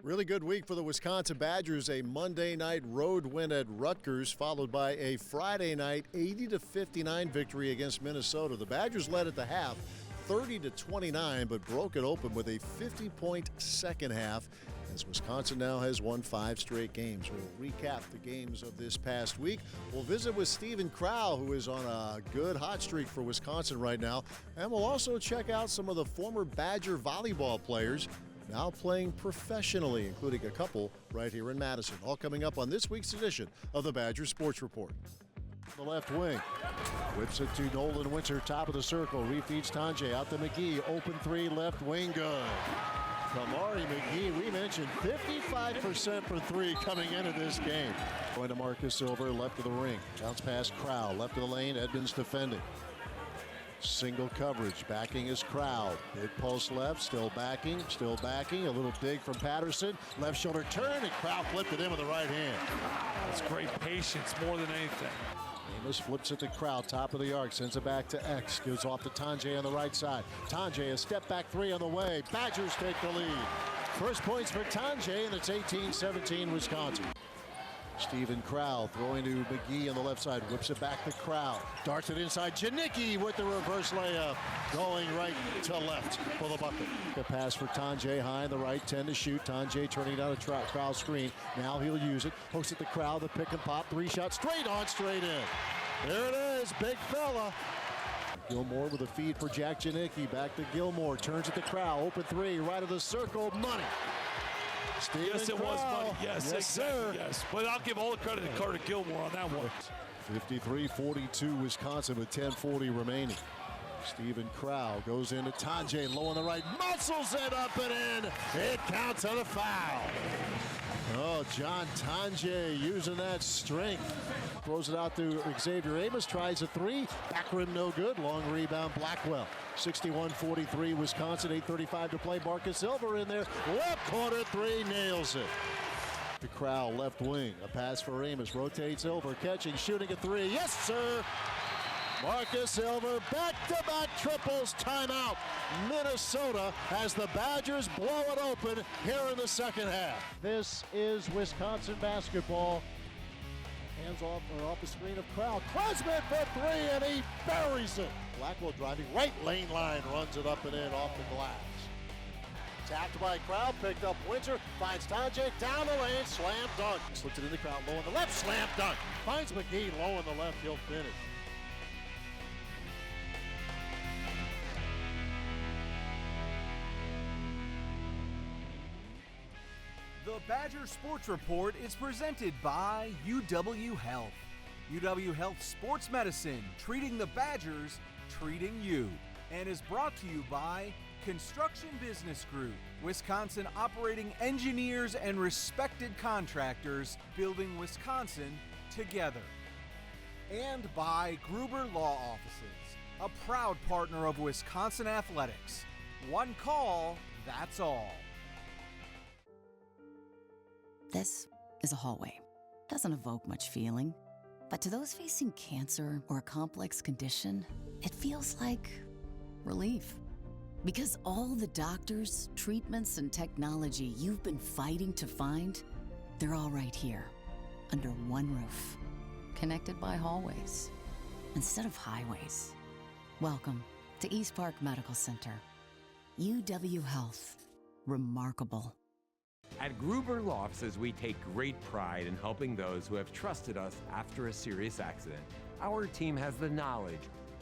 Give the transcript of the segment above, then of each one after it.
Really good week for the Wisconsin Badgers. A Monday night road win at Rutgers, followed by a Friday night 80-59 victory against Minnesota. The Badgers led at the half 30-29, but broke it open with a 50-point second half, as Wisconsin now has won 5 straight games. We'll recap the games of this past week. We'll visit with Stephen Crowl, who is on a good hot streak for Wisconsin right now. And we'll also check out some of the former Badger volleyball players now playing professionally, including a couple right here in Madison. All coming up on this week's edition of the Badger Sports Report. The left wing whips it to Nolan Winter, top of the circle, refeeds Tanjay out to McGee, open 3, left wing, good. Kamari McGee, we mentioned 55% for 3 coming into this game. Going to Marcus Silver, left of the ring, bounce past Crowl, left of the lane, Edmonds defending. Single coverage, backing is Crowl. Big pulse left, still backing, a little dig from Patterson. Left shoulder turn, and Crowl flipped it in with the right hand. That's great patience more than anything. Amos flips it to Crowl, top of the arc, sends it back to X. Gives off to Tanjay on the right side. Tanjay, a step back 3 on the way. Badgers take the lead. First points for Tanjay, and it's 18-17 Wisconsin. Stephen Crowl throwing to McGee on the left side, whips it back to Crowl, darts it inside. Janicki with the reverse layup, going right to left for the bucket. The pass for Tanjay, high on the right, 10 to shoot. Tanjay turning down a Crowl screen. Now he'll use it, hooks it to Crowl, the pick and pop, 3 shots, straight on, straight in. There it is, big fella. Gilmore with a feed for Jack Janicki, back to Gilmore, turns it to Crowl, open 3, right of the circle, money. Stephen yes, it Crowl. was money. Yes, exactly. Sir. Yes, but I'll give all the credit to Carter Gilmore on that one. 53-42 Wisconsin with 10:40 remaining. Stephen Crowl goes into Tanjay, low on the right, muscles it up and in. It counts on a foul. Oh, John Tanjay using that strength. Throws it out to Xavier Amos, tries a 3. Back rim no good. Long rebound, Blackwell. 61-43 Wisconsin, 8:35 to play. Marcus Silver in there. Left corner 3, nails it. The Crowl left wing. A pass for Amos. Rotates Silver, catching, shooting a 3. Yes, sir. Marcus Silver, back-to-back triples, timeout. Minnesota as the Badgers blow it open here in the second half. This is Wisconsin basketball. Hands off the screen of Crowl. Klesman for 3, and he buries it. Blackwell driving right lane line, runs it up and in off the glass. Tapped by Crowl, picked up Winter, finds Tanjay, down the lane, slam dunk. Slips it in the crowd, low on the left, slam dunk. Finds McGee, low on the left, he'll finish. The Badger Sports Report is presented by UW Health. UW Health Sports Medicine, treating the Badgers, treating you. And is brought to you by Construction Business Group, Wisconsin operating engineers and respected contractors, building Wisconsin together. And by Gruber Law Offices, a proud partner of Wisconsin Athletics. One call, that's all. This is a hallway. Doesn't evoke much feeling. But to those facing cancer or a complex condition, it feels like relief. Because all the doctors, treatments, and technology you've been fighting to find, they're all right here, under one roof, connected by hallways instead of highways. Welcome to East Park Medical Center. UW Health. Remarkable. At Gruber Law Offices, we take great pride in helping those who have trusted us after a serious accident. Our team has the knowledge,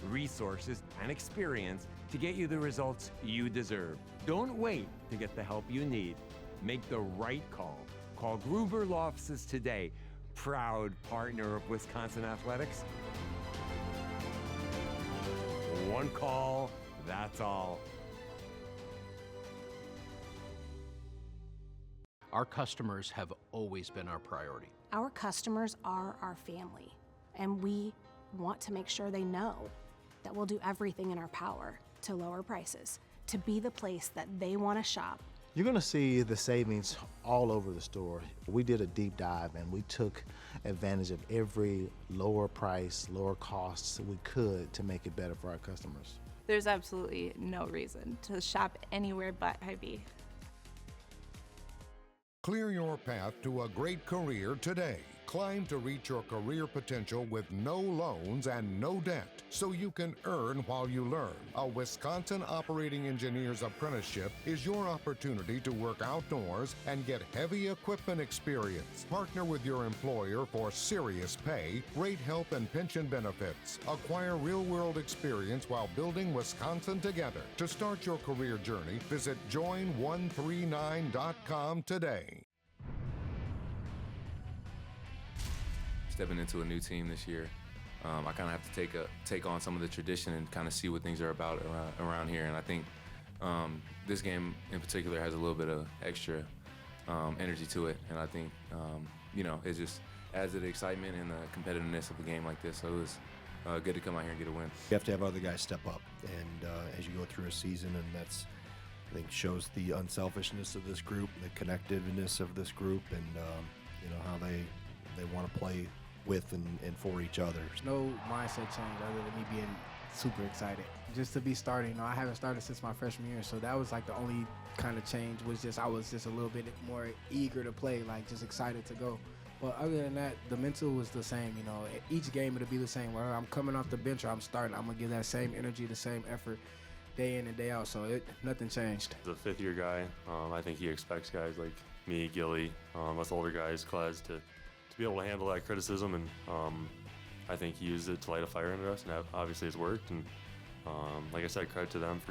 resources, and experience to get you the results you deserve. Don't wait to get the help you need. Make the right call. Call Gruber Law Offices today. Proud partner of Wisconsin Athletics. One call, that's all. Our customers have always been our priority. Our customers are our family, and we want to make sure they know that we'll do everything in our power to lower prices, to be the place that they want to shop. You're going to see the savings all over the store. We did a deep dive and we took advantage of every lower price, lower costs we could to make it better for our customers. There's absolutely no reason to shop anywhere but Hy-Vee. Clear your path to a great career today. Climb to reach your career potential with no loans and no debt, so you can earn while you learn. A Wisconsin Operating Engineer's Apprenticeship is your opportunity to work outdoors and get heavy equipment experience. Partner with your employer for serious pay, great health and pension benefits. Acquire real-world experience while building Wisconsin together. To start your career journey, visit join139.com today. Stepping into a new team this year, I kind of have to take on some of the tradition and kind of see what things are about around here. And I think this game in particular has a little bit of extra energy to it. And I think it just adds to the excitement and the competitiveness of a game like this. So it was good to come out here and get a win. You have to have other guys step up, and as you go through a season, and that's, I think, shows the unselfishness of this group, the connectiveness of this group, and how they want to play with and for each other. There's no mindset change other than me being super excited just to be starting. I haven't started since my freshman year, so that was like the only kind of change, was just I was just a little bit more eager to play, like just excited to go. But other than that, the mental was the same. Each game it'll be the same. Whether I'm coming off the bench or I'm starting, I'm gonna give that same energy, the same effort, day in and day out. So nothing changed. As a fifth-year guy, I think he expects guys like me, Gilly, us older guys, Klez, to be able to handle that criticism, and I think he used it to light a fire under us, and that obviously it's worked. And like I said, credit to them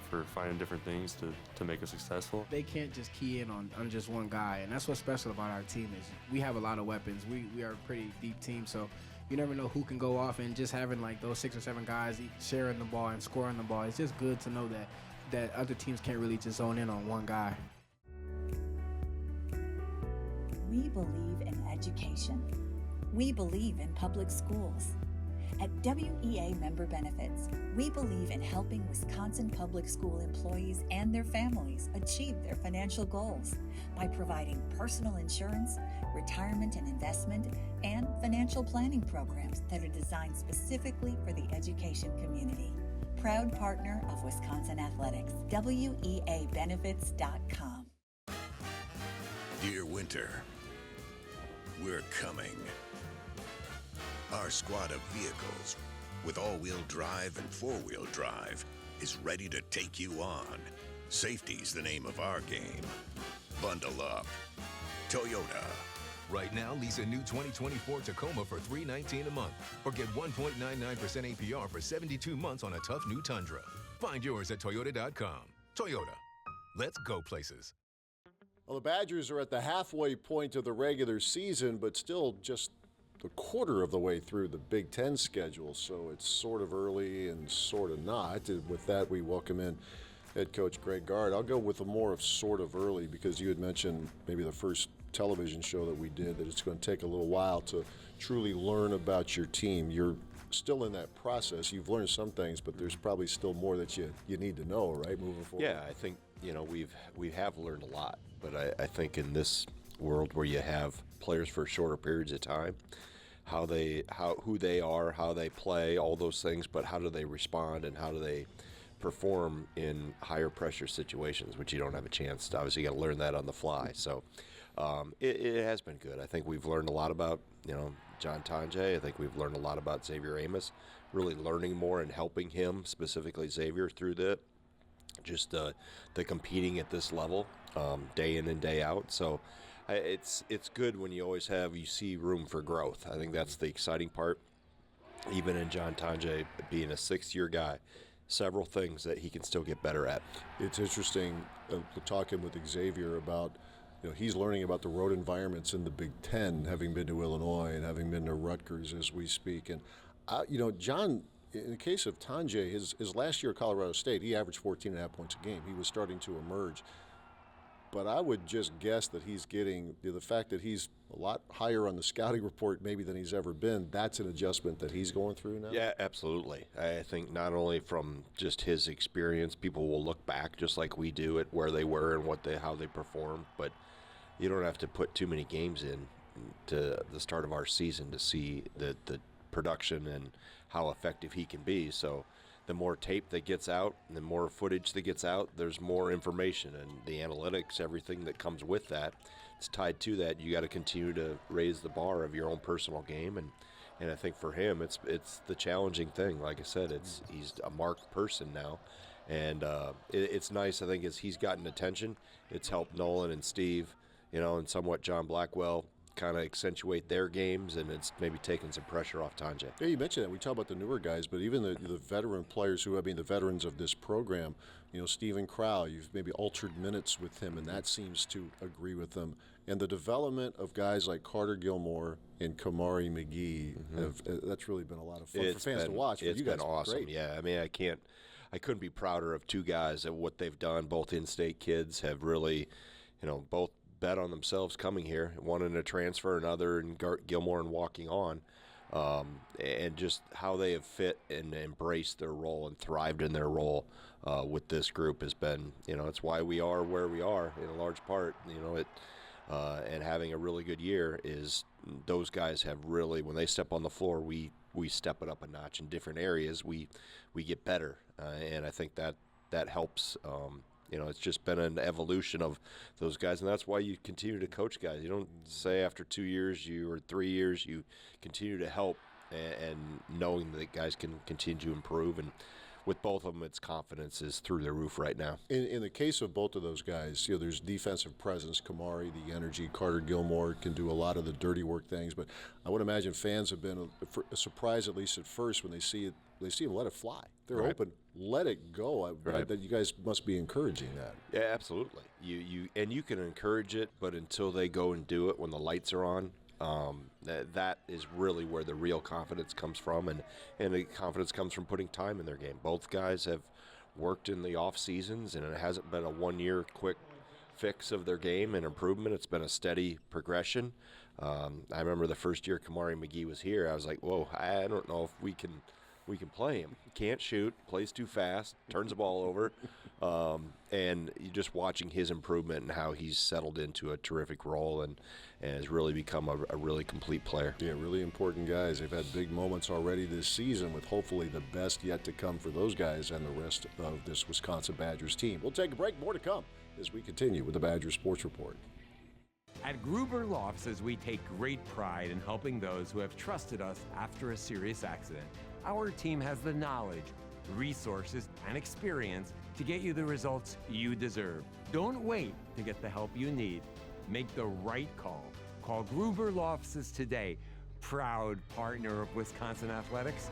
for finding different things to make us successful. They can't just key in on just one guy, and that's what's special about our team is we have a lot of weapons. We are a pretty deep team, so you never know who can go off, and just having like those 6 or 7 guys sharing the ball and scoring the ball, it's just good to know that other teams can't really just zone in on one guy. We believe in education. We believe in public schools. At WEA Member Benefits, we believe in helping Wisconsin public school employees and their families achieve their financial goals by providing personal insurance, retirement and investment, and financial planning programs that are designed specifically for the education community. Proud partner of Wisconsin Athletics, WEAbenefits.com. Dear Winter, we're coming. Our squad of vehicles, with all-wheel drive and four-wheel drive, is ready to take you on. Safety's the name of our game. Bundle up. Toyota. Right now, lease a new 2024 Tacoma for $319 a month, or get 1.99% APR for 72 months on a tough new Tundra. Find yours at Toyota.com. Toyota. Let's go places. Well, the Badgers are at the halfway point of the regular season, but still just a quarter of the way through the Big Ten schedule, so it's sort of early and sort of not. And with that, we welcome in head coach Greg Gard. I'll go with a more of sort of early, because you had mentioned maybe the first television show that we did that it's going to take a little while to truly learn about your team. You're still in that process. You've learned some things, but there's probably still more that you need to know, right, moving forward? Yeah, I think, we have learned a lot, but I think in this world where you have players for shorter periods of time, who they are, how they play, all those things, but how do they respond and how do they perform in higher pressure situations, which you don't have a chance to. Obviously, you got to learn that on the fly. So it has been good. I think we've learned a lot about John Tonje. I think we've learned a lot about Xavier Amos, really learning more and helping him, specifically Xavier, through the competing at this level, day in and day out. So it's good when you see room for growth. I think that's the exciting part. Even in John Tonje being a 6th-year guy, several things that he can still get better at. It's interesting talking with Xavier about, he's learning about the road environments in the Big Ten, having been to Illinois and having been to Rutgers as we speak. And, John, in the case of Tonje, his last year at Colorado State, he averaged 14.5 points a game. He was starting to emerge. But I would just guess that he's getting the fact that he's a lot higher on the scouting report maybe than he's ever been. That's an adjustment that he's going through now. Yeah, absolutely. I think not only from just his experience, people will look back just like we do at where they were and how they performed. But you don't have to put too many games in to the start of our season to see the production and how effective he can be. So the more tape that gets out, and the more footage that gets out, there's more information, and the analytics, everything that comes with that, it's tied to that. You got to continue to raise the bar of your own personal game, and I think for him, it's the challenging thing. Like I said, he's a marked person now, and it's nice. I think as he's gotten attention, it's helped Nolan and Steve, and somewhat John Blackwell kind of accentuate their games, and it's maybe taking some pressure off Tanje. Yeah, you mentioned that. We talk about the newer guys, but even the veteran players the veterans of this program, Stephen Crowl, you've maybe altered minutes with him, and that seems to agree with them. And the development of guys like Carter Gilmore and Kamari McGee, that's really been a lot of fun for fans to watch. It's you guys been awesome. Great. Yeah, I mean, I couldn't be prouder of two guys at what they've done. Both in-state kids have really, both bet on themselves coming here, one in a transfer, another in Gilmore and walking on, and just how they have fit and embraced their role and thrived in their role with this group has been, it's why we are where we are in a large part. And having a really good year is those guys have really, when they step on the floor, we step it up a notch in different areas. We get better, and I think that helps. It's just been an evolution of those guys, and that's why you continue to coach guys. You don't say after 2 years or 3 years, you continue to help, and knowing that guys can continue to improve. And with both of them, its confidence is through the roof right now. In the case of both of those guys, there's defensive presence. Kamari, the energy. Carter Gilmore can do a lot of the dirty work things. But I would imagine fans have been surprised, at least at first, when they see it. They see him let it fly. They're open. Let it go. That you guys must be encouraging that. Yeah, absolutely. You can encourage it, but until they go and do it when the lights are on, that is really where the real confidence comes from, and the confidence comes from putting time in their game. Both guys have worked in the off seasons, and it hasn't been a 1 year quick fix of their game and improvement. It's been a steady progression. I remember the first year Kamari McGee was here, I was like, whoa, I don't know if we can play him. Can't shoot, plays too fast, turns the ball over, and you're just watching his improvement and how he's settled into a terrific role and has really become a really complete player. Yeah, really important guys. They've had big moments already this season, with hopefully the best yet to come for those guys and the rest of this Wisconsin Badgers team. We'll take a break. More to come as we continue with the Badgers Sports Report. At Gruber Law Offices, we take great pride in helping those who have trusted us after a serious accident. Our team has the knowledge, resources, and experience to get you the results you deserve. Don't wait to get the help you need. Make the right call. Call Gruber Law Offices today. Proud partner of Wisconsin Athletics.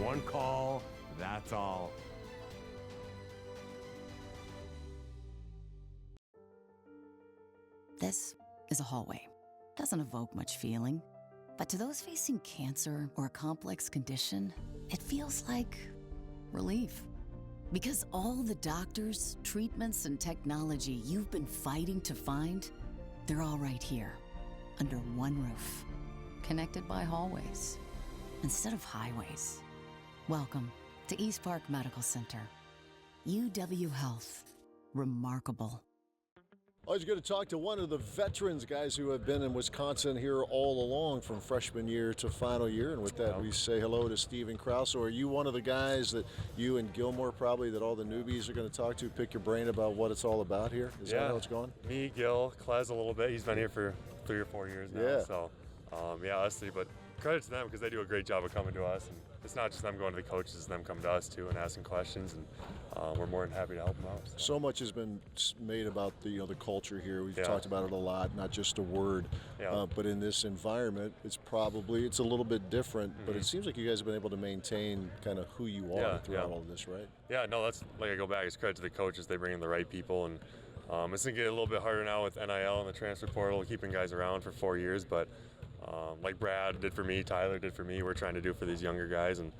One call, that's all. This is a hallway. Doesn't evoke much feeling. But to those facing cancer or a complex condition, it feels like relief. Because all the doctors, treatments, and technology you've been fighting to find, they're all right here, under one roof, connected by hallways instead of highways. Welcome to East Park Medical Center. UW Health. Remarkable. Always good to talk to one of the veterans, guys who have been in Wisconsin here all along from freshman year to final year. And with that, we say hello to Stephen Crowl. So are you one of the guys that you and Gilmore probably that all the newbies are going to talk to, pick your brain about what it's all about here? Is that how it's going? Me, Gil, Klez a little bit. He's been here for 3 or 4 years now. Yeah. So, us three. But credit to them because they do a great job of coming to us. And it's not just them going to the coaches, it's them coming to us too and asking questions. And we're more than happy to help them out. So much has been made about the culture here. We've talked about it a lot, not just a word. But in this environment, it's a little bit different. But it seems like you guys have been able to maintain kind of who you are throughout all of this, right? Yeah, no, that's like I go back. It's credit to the coaches. They bring in the right people, and it's gonna get a little bit harder now with NIL and the transfer portal, keeping guys around for 4 years. But like Brad did for me, Tyler did for me, we're trying to do for these younger guys, and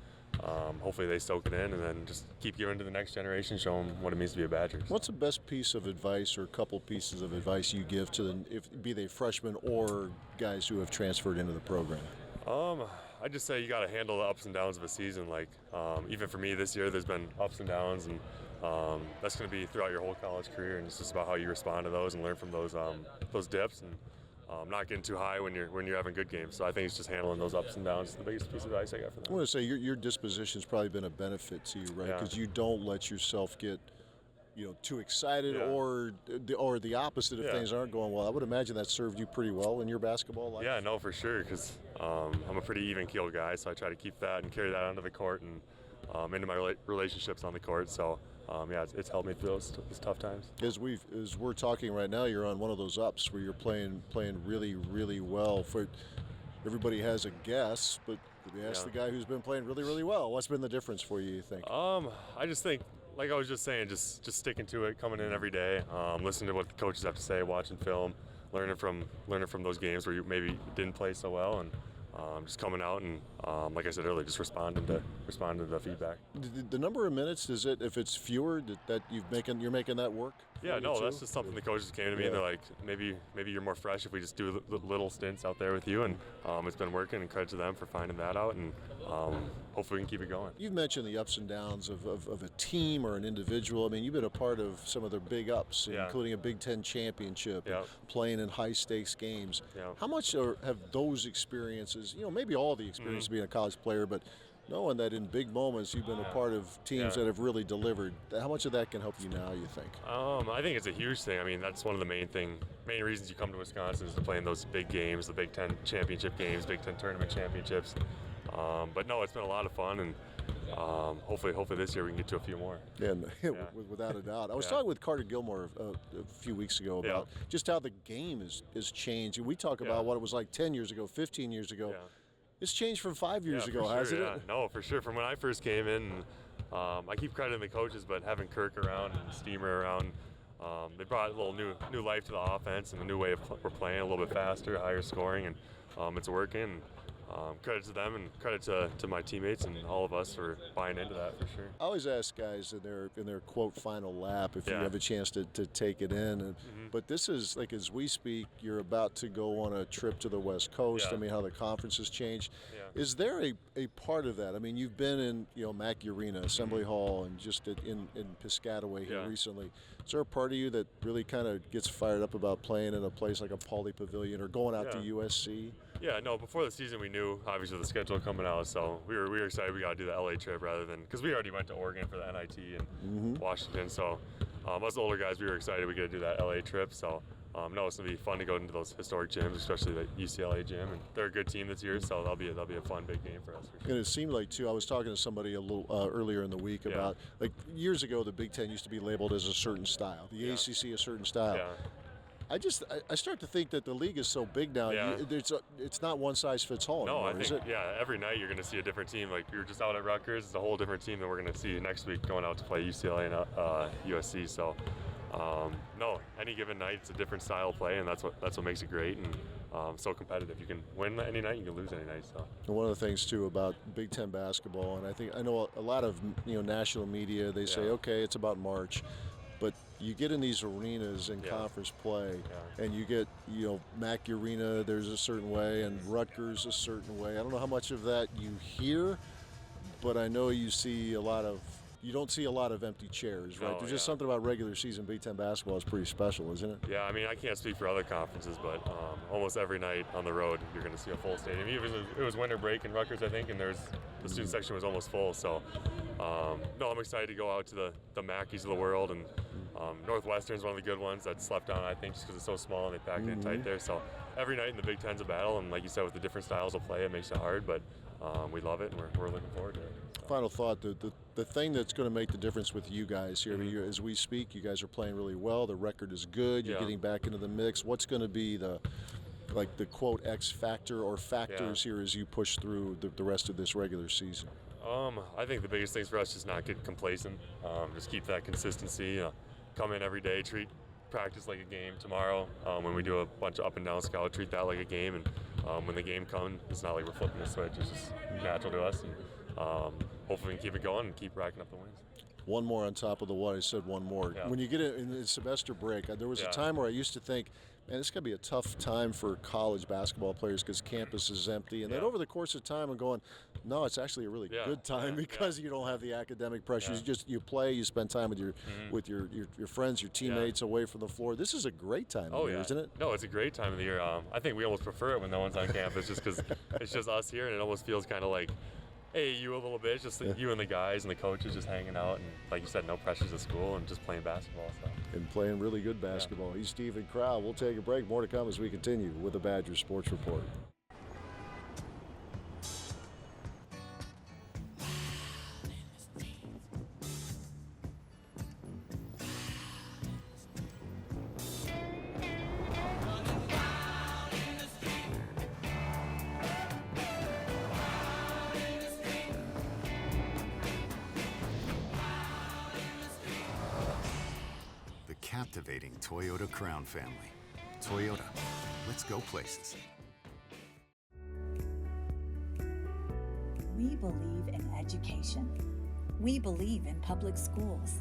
hopefully they soak it in and then just keep giving to the next generation, show them what it means to be a Badger. What's the best piece of advice or a couple pieces of advice you give to them, be they freshmen or guys who have transferred into the program? I just say you got to handle the ups and downs of a season. Like even for me this year, there's been ups and downs, and that's going to be throughout your whole college career, and it's just about how you respond to those and learn from those dips. And not getting too high when you're having good games. So I think it's just handling those ups and downs. The biggest piece of advice I got for them. I want to say your disposition's probably been a benefit to you, right? Because you don't let yourself get too excited or the opposite if things aren't going well. I would imagine that served you pretty well in your basketball life. Yeah, no, for sure, because I'm a pretty even-keeled guy, so I try to keep that and carry that onto the court and into my relationships on the court. So it's helped me through those tough times. As we're talking right now, you're on one of those ups where you're playing really, really well. For everybody has a guess, but we ask the guy who's been playing really, really well. What's been the difference for you think? I just think, like I was just saying, just sticking to it, coming in every day, listening to what the coaches have to say, watching film, learning from those games where you maybe didn't play so well, and just coming out and, like I said earlier, just responding to the feedback. The number of minutes, is it, if it's fewer, that you're making that work? Yeah, no, that's just something the coaches came to me and they're like, maybe you're more fresh if we just do little stints out there with you, and it's been working, and credit to them for finding that out, and hopefully we can keep it going. You've mentioned the ups and downs of a team or an individual. I mean, you've been a part of some of the big ups, including a Big Ten championship, playing in high-stakes games. How much have those experiences, maybe all the experience being a college player, but knowing that in big moments you've been a part of teams that have really delivered, how much of that can help you now, you think? I think it's a huge thing. I mean, that's one of the main reasons you come to Wisconsin is to play in those big games, the Big Ten championship games, Big Ten tournament championships. But no, it's been a lot of fun, and hopefully this year we can get to a few more. Yeah, without a doubt. I was talking with Carter Gilmore a few weeks ago about just how the game is changed. We talk about what it was like 10 years ago, 15 years ago. It's changed from 5 years ago, hasn't it? No, for sure. From when I first came in, I keep crediting the coaches, but having Kirk around and Steamer around, they brought a little new life to the offense and a new way of we're playing, a little bit faster, higher scoring, and it's working. Credit to them and credit to my teammates and all of us for buying into that, for sure. I always ask guys in their quote final lap if you have a chance to take it in. But this is, like, as we speak, you're about to go on a trip to the West Coast. I mean, how the conference has changed. Is there a part of that? I mean, you've been in Mackey Arena, Assembly Hall, and just in Piscataway here recently. Is there a part of you that really kind of gets fired up about playing in a place like a Pauley Pavilion or going out to USC? Yeah, no, before the season we knew, obviously, the schedule coming out, so we were excited we got to do the LA trip rather than, because we already went to Oregon for the NIT and Washington, so us older guys, we were excited we got to do that LA trip, so no, it's going to be fun to go into those historic gyms, especially the UCLA gym, and they're a good team this year, so that'll be a fun big game for us. For sure. And it seemed like, too, I was talking to somebody a little earlier in the week about, like, years ago the Big Ten used to be labeled as a certain style, the ACC a certain style. I start to think that the league is so big now. It's not one size fits all anymore, I think, is it? Every night you're going to see a different team. Like, we were just out at Rutgers. It's a whole different team that we're going to see next week going out to play UCLA and USC. So, no, any given night it's a different style of play, and that's what makes it great and so competitive. You can win any night, you can lose any night. So. And one of the things too about Big Ten basketball, and I know a lot of national media, they say, okay, it's about March. But you get in these arenas in conference play, and you get, Mackey Arena, there's a certain way, and Rutgers a certain way. I don't know how much of that you hear, but I know you don't see a lot of empty chairs, right? There's just something about regular season Big Ten basketball is pretty special, isn't it? Yeah, I mean, I can't speak for other conferences, but almost every night on the road, you're going to see a full stadium. It was winter break in Rutgers, I think, and the student section was almost full. So, no, I'm excited to go out to the Mackeys of the world, and Northwestern's one of the good ones that slept on, I think, just because it's so small and they packed it in tight there. So every night in the Big Ten's a battle, and like you said, with the different styles of play, it makes it hard, but we love it, and we're looking forward to it. Final thought, the thing that's going to make the difference with you guys here, I mean, as we speak, you guys are playing really well. The record is good. You're getting back into the mix. What's going to be the quote X factor or factors here as you push through the rest of this regular season? I think the biggest things for us is not get complacent. Just keep that consistency. Come in every day, treat practice like a game. Tomorrow, when we do a bunch of up and down scout, treat that like a game. And when the game comes, it's not like we're flipping the switch. It's just natural to us. And hopefully we can keep it going and keep racking up the wins. One more on top of the one. I said one more. When you get in the semester break, there was a time where I used to think, man, it's going to be a tough time for college basketball players because campus is empty. And then over the course of time, I'm going, No, it's actually a really good time because you don't have the academic pressures. You play, you spend time with your friends, your teammates away from the floor. This is a great time of year, isn't it? No, it's a great time of the year. I think we almost prefer it when no one's on campus just because it's just us here, and it almost feels kind of like AAU a little bit. It's just you and the guys and the coaches just hanging out, and like you said, no pressures at school and just playing basketball. So. And playing really good basketball. He's Stephen Crowl. We'll take a break. More to come as we continue with the Badgers Sports Report. Captivating Toyota Crown family. Toyota, let's go places. We believe in education. We believe in public schools.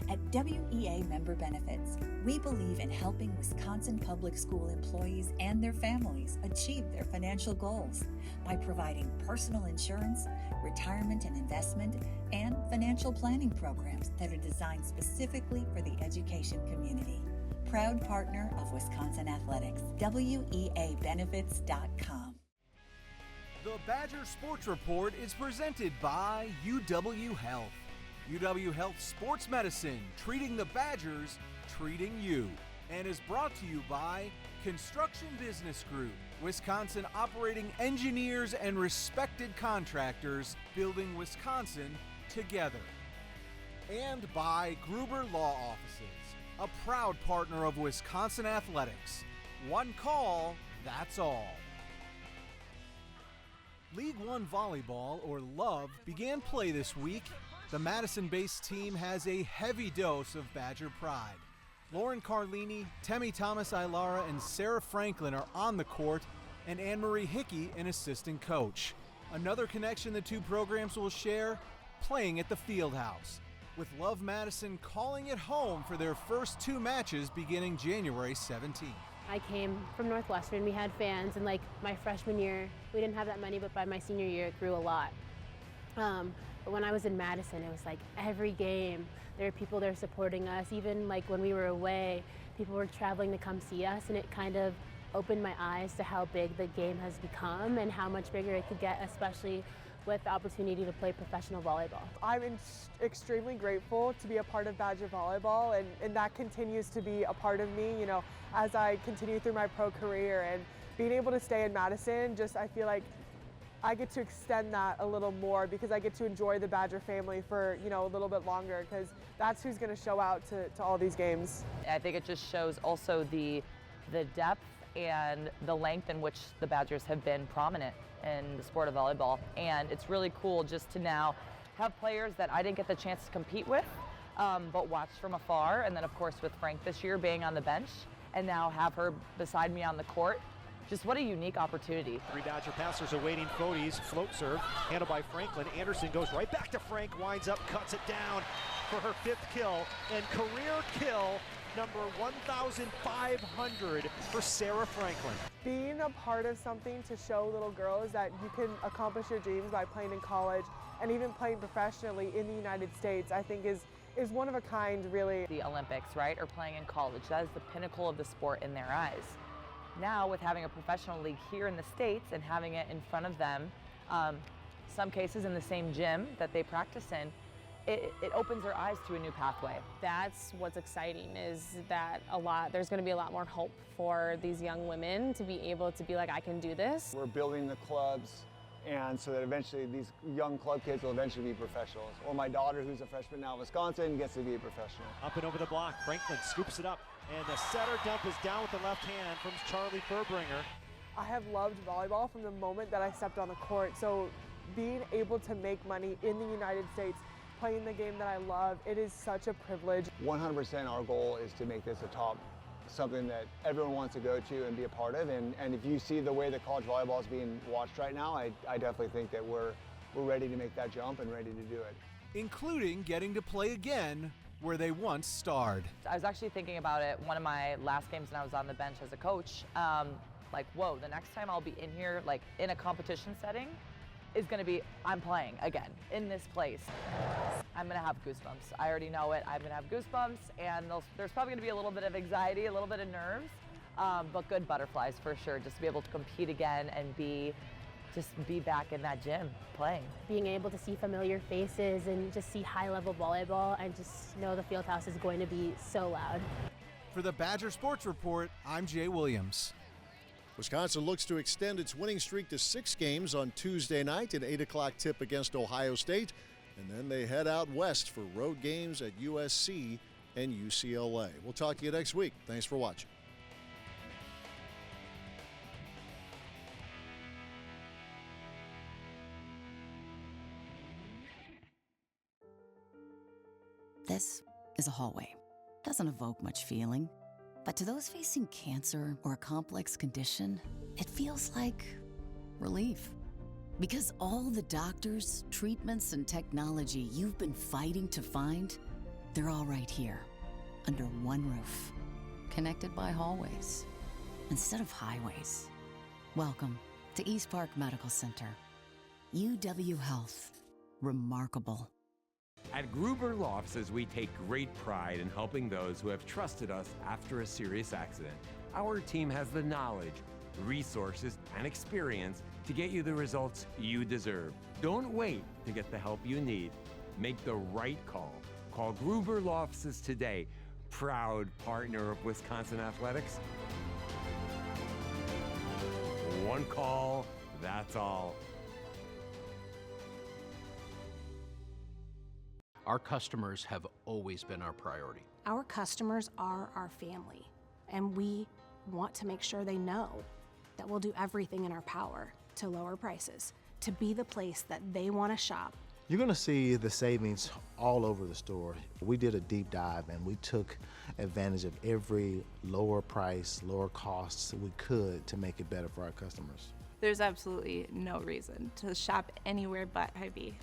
At WEA Member Benefits, we believe in helping Wisconsin public school employees and their families achieve their financial goals by providing personal insurance, retirement and investment, and financial planning programs that are designed specifically for the education community. Proud partner of Wisconsin Athletics, WEAbenefits.com. The Badger Sports Report is presented by UW Health. UW Health Sports Medicine, treating the Badgers, treating you. And is brought to you by Construction Business Group, Wisconsin operating engineers and respected contractors, building Wisconsin together. And by Gruber Law Offices, a proud partner of Wisconsin Athletics. One call, that's all. League One Volleyball, or LOVE, began play this week. The Madison-based team has a heavy dose of Badger pride. Lauren Carlini, Temi Thomas-Ilara, and Sarah Franklin are on the court, and Anne-Marie Hickey, an assistant coach. Another connection the two programs will share, playing at the Fieldhouse, with Love Madison calling it home for their first two matches beginning January 17th. I came from Northwestern. We had fans, and like my freshman year, we didn't have that many, but by my senior year, it grew a lot. But when I was in Madison, it was like every game, there were people there supporting us. Even like when we were away, people were traveling to come see us, and it kind of opened my eyes to how big the game has become and how much bigger it could get, especially with the opportunity to play professional volleyball. I'm extremely grateful to be a part of Badger Volleyball, and that continues to be a part of me, you know, as I continue through my pro career. And being able to stay in Madison, I feel like I get to extend that a little more because I get to enjoy the Badger family for, you know, a little bit longer, because that's who's going to show out to all these games. I think it just shows also the depth and the length in which the Badgers have been prominent in the sport of volleyball. And it's really cool just to now have players that I didn't get the chance to compete with, but watched from afar. And then of course with Frank this year being on the bench, and now have her beside me on the court. Just what a unique opportunity. Three Badger passers awaiting Fodes. Float serve, handled by Franklin. Anderson goes right back to Frank, winds up, cuts it down for her 5th kill, and career kill number 1,500 for Sarah Franklin. Being a part of something to show little girls that you can accomplish your dreams by playing in college and even playing professionally in the United States, I think is one of a kind, really. The Olympics, right, or playing in college, that is the pinnacle of the sport in their eyes. Now with having a professional league here in the States and having it in front of them, some cases in the same gym that they practice in, it opens their eyes to a new pathway. That's what's exciting, is that there's going to be a lot more hope for these young women to be able to be like, I can do this. We're building the clubs, and so that eventually these young club kids will eventually be professionals. Or my daughter, who's a freshman now in Wisconsin, gets to be a professional. Up and over the block, Franklin scoops it up, and the setter dump is down with the left hand from Charlie Furbringer. I have loved volleyball from the moment that I stepped on the court, so being able to make money in the United States, playing the game that I love, it is such a privilege. 100% our goal is to make this something that everyone wants to go to and be a part of. And if you see the way that college volleyball is being watched right now, I definitely think that we're ready to make that jump and ready to do it. Including getting to play again where they once starred. I was actually thinking about it one of my last games when I was on the bench as a coach. Like, whoa, the next time I'll be in here, like in a competition setting, is going to be, I'm playing again in this place. I'm going to have goosebumps. I already know it. I'm going to have goosebumps, and there's probably going to be a little bit of anxiety, a little bit of nerves, but good butterflies for sure, just to be able to compete again and be back in that gym playing. Being able to see familiar faces and just see high-level volleyball and just know the field house is going to be so loud. For the Badger Sports Report, I'm Jay Williams. Wisconsin looks to extend its winning streak to 6 games on Tuesday night, an 8 o'clock tip against Ohio State, and then they head out west for road games at USC and UCLA. We'll talk to you next week. Thanks for watching. This is a hallway. Doesn't evoke much feeling. But to those facing cancer or a complex condition, it feels like relief. Because all the doctors, treatments, and technology you've been fighting to find, they're all right here, under one roof, connected by hallways instead of highways. Welcome to East Park Medical Center. UW Health. Remarkable. At Gruber Law Offices, we take great pride in helping those who have trusted us after a serious accident. Our team has the knowledge, resources, and experience to get you the results you deserve. Don't wait to get the help you need. Make the right call. Call Gruber Law Offices today, proud partner of Wisconsin Athletics. One call, that's all. Our customers have always been our priority. Our customers are our family, and we want to make sure they know that we'll do everything in our power to lower prices, to be the place that they want to shop. You're going to see the savings all over the store. We did a deep dive and we took advantage of every lower price, lower costs we could to make it better for our customers. There's absolutely no reason to shop anywhere but Hy-Vee.